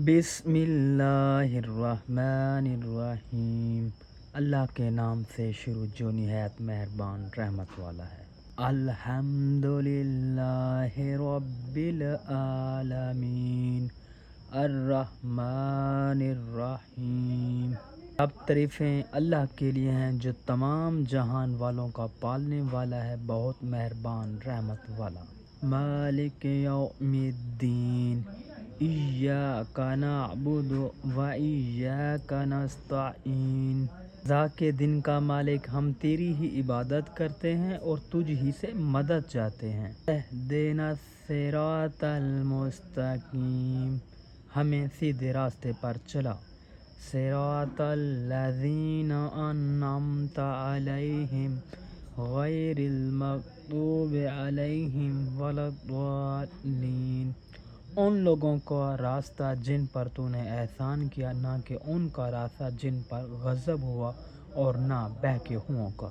بسم اللہ الرحمن الرحیم، اللہ کے نام سے شروع جو نہایت مہربان رحمت والا ہے۔ الحمدللہ رب العالمین الرحمن الرحیم۔ اب تعریفیں اللہ کے لیے ہیں جو تمام جہان والوں کا پالنے والا ہے، بہت مہربان رحمت والا۔ مالک یوم الدین، ایاک نعبد و ایاک نستعین۔ جزا کے دن کا مالک، ہم تیری ہی عبادت کرتے ہیں اور تجھ ہی سے مدد چاہتے ہیں۔ اہدنا الصراط المستقیم، ہمیں سیدھے راستے پر چلا۔ صراط الذین انعمت علیہم غیر المغضوب علیہم ولا الضالین، ان لوگوں کا راستہ جن پر تو نے احسان کیا، نہ کہ ان کا راستہ جن پر غضب ہوا اور نہ بہکے ہوں کا۔